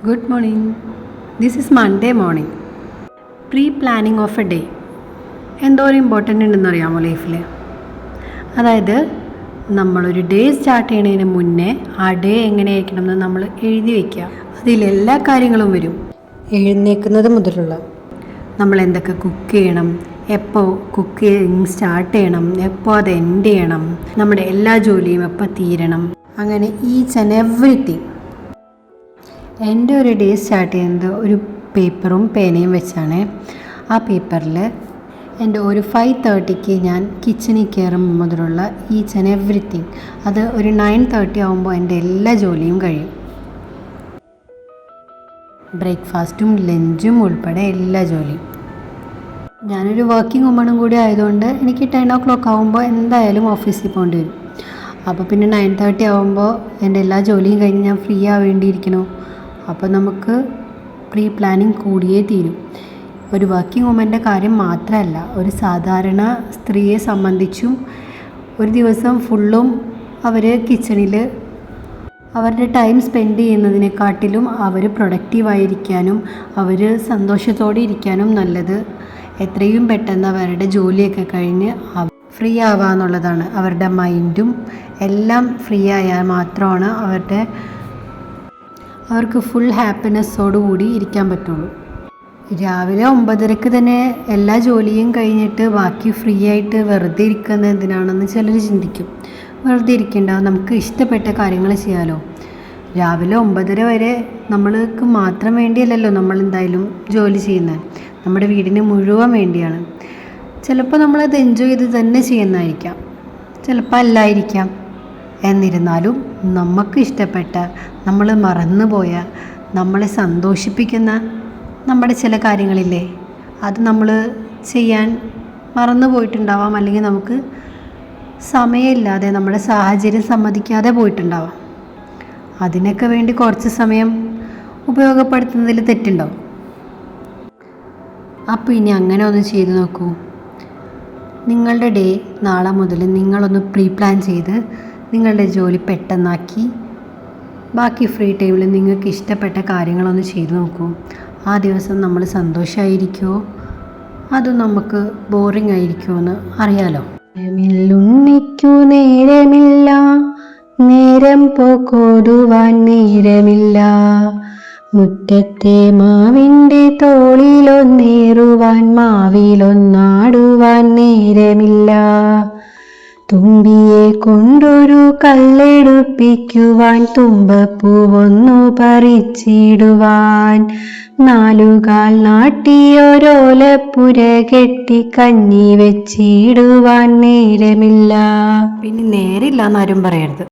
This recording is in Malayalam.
Good morning. This is Monday morning. Pre-planning of a day. എന്തോരം ഇമ്പോർട്ടൻ്റ് ഉണ്ടെന്ന് അറിയാമോ ലൈഫിൽ? അതായത് നമ്മളൊരു ഡേ സ്റ്റാർട്ട് ചെയ്യണതിന് മുന്നേ ആ ഡേ എങ്ങനെയായിരിക്കണം എന്ന് നമ്മൾ എഴുതി വയ്ക്കുക. അതിലെല്ലാ കാര്യങ്ങളും വരും. എഴുന്നേൽക്കുന്നത് മുതലുള്ള നമ്മൾ എന്തൊക്കെ കുക്ക് ചെയ്യണം, എപ്പോൾ കുക്കിംഗ് സ്റ്റാർട്ട് ചെയ്യണം, എപ്പോൾ അത് എൻഡ് ചെയ്യണം, നമ്മുടെ എല്ലാ ജോലിയും എപ്പോൾ തീരണം, അങ്ങനെ ഈച്ച് ആൻഡ് എവറിത്തിങ്. എൻ്റെ ഒരു ഡേ സ്റ്റാർട്ട് ചെയ്യുന്നത് ഒരു പേപ്പറും പേനയും വെച്ചാണ്. ആ പേപ്പറിൽ എൻ്റെ ഒരു 5:30 ഞാൻ കിച്ചണിൽ കയറും മുതലുള്ള ഈച്ച് ആൻഡ് എവറിത്തിങ്, അത് ഒരു 9:30 ആകുമ്പോൾ എൻ്റെ എല്ലാ ജോലിയും കഴിയും. ബ്രേക്ക്ഫാസ്റ്റും ലഞ്ചും ഉൾപ്പെടെ എല്ലാ ജോലിയും. ഞാനൊരു വർക്കിംഗ് വുമണും കൂടി ആയതുകൊണ്ട് എനിക്ക് 10 o'clock ആകുമ്പോൾ എന്തായാലും ഓഫീസിൽ പോകേണ്ടി വരും. അപ്പോൾ പിന്നെ 9:30 ആകുമ്പോൾ എൻ്റെ എല്ലാ ജോലിയും കഴിഞ്ഞ് ഞാൻ ഫ്രീ ആവേണ്ടിയിരിക്കണോ. അപ്പോൾ നമുക്ക് പ്രീ പ്ലാനിങ് കൂടിയേ തീരും. ഒരു വർക്കിംഗ് വുമൻ്റെ കാര്യം മാത്രമല്ല, ഒരു സാധാരണ സ്ത്രീയെ സംബന്ധിച്ചും ഒരു ദിവസം ഫുള്ളും അവർ കിച്ചണിൽ അവരുടെ ടൈം സ്പെൻഡ് ചെയ്യുന്നതിനെക്കാട്ടിലും അവർ പ്രൊഡക്റ്റീവായിരിക്കാനും അവർ സന്തോഷത്തോടെ ഇരിക്കാനും നല്ലത് എത്രയും പെട്ടെന്ന് അവരുടെ ജോലിയൊക്കെ കഴിഞ്ഞ് ഫ്രീ ആവുക എന്നുള്ളതാണ്. അവരുടെ മൈൻഡും എല്ലാം ഫ്രീ ആയാൽ മാത്രമാണ് അവർക്ക് ഫുൾ ഹാപ്പിനെസ്സോടുകൂടി ഇരിക്കാൻ പറ്റുള്ളൂ. രാവിലെ 9:30 തന്നെ എല്ലാ ജോലിയും കഴിഞ്ഞിട്ട് ബാക്കി ഫ്രീ ആയിട്ട് വെറുതെ ഇരിക്കുന്നത് എന്തിനാണെന്ന് ചിലർ ചിന്തിക്കും. വെറുതെ ഇരിക്കേണ്ട, നമുക്ക് ഇഷ്ടപ്പെട്ട കാര്യങ്ങൾ ചെയ്യാമല്ലോ. രാവിലെ 9:30 വരെ നമ്മൾക്ക് മാത്രം വേണ്ടിയല്ലല്ലോ നമ്മളെന്തായാലും ജോലി ചെയ്യുന്നത്, നമ്മുടെ വീടിന് മുഴുവൻ വേണ്ടിയാണ്. ചിലപ്പോൾ നമ്മളത് എൻജോയ് ചെയ്ത് തന്നെ ചെയ്യുന്നതായിരിക്കാം, ചിലപ്പോൾ അല്ലായിരിക്കാം. എന്നിരുന്നാലും നമുക്ക് ഇഷ്ടപ്പെട്ട, നമ്മൾ മറന്നുപോയ, നമ്മളെ സന്തോഷിപ്പിക്കുന്ന നമ്മുടെ ചില കാര്യങ്ങളില്ലേ, അത് നമ്മൾ ചെയ്യാൻ മറന്നു പോയിട്ടുണ്ടാവാം, അല്ലെങ്കിൽ നമുക്ക് സമയമില്ലാതെ നമ്മുടെ സാഹചര്യം സമ്മതിക്കാതെ പോയിട്ടുണ്ടാവാം. അതിനൊക്കെ വേണ്ടി കുറച്ച് സമയം ഉപയോഗപ്പെടുത്തുന്നതിൽ തെറ്റുണ്ടാവും. അപ്പോൾ ഇനി അങ്ങനെ ഒന്ന് ചെയ്ത് നോക്കൂ. നിങ്ങളുടെ ഡേ നാളെ മുതൽ നിങ്ങളൊന്ന് പ്രീ പ്ലാൻ ചെയ്ത് നിങ്ങളുടെ ജോലി പെട്ടെന്നാക്കി ബാക്കി ഫ്രീ ടൈമിൽ നിങ്ങൾക്ക് ഇഷ്ടപ്പെട്ട കാര്യങ്ങളൊന്ന് ചെയ്തു നോക്കൂ. ആ ദിവസം നമ്മൾ സന്തോഷമായിരിക്കുമോ അതോ നമുക്ക് ബോറിംഗ് ആയിരിക്കുമോ എന്ന് അറിയാലോ. ഉണ്ണിക്കു നേരമില്ല, നേരം പോക്കോടുവാൻ നേരമില്ല, മുറ്റത്തെ മാവിൻ്റെ തോളിലൊന്നേറുവാൻ മാവിലൊന്നാടുവാൻ നേരമില്ല, തുമ്പിയെ കൊണ്ടൊരു കല്ലെടുപ്പിക്കുവാൻ തുമ്പപ്പൂവൊന്നു പറിച്ചിടുവാൻ, നാലുകാൽ നാട്ടിയൊരോലപ്പുര കെട്ടി കഞ്ഞി വെച്ചിടുവാൻ നേരമില്ല. പിന്നെ നേരില്ല എന്നാരും പറയരുത്.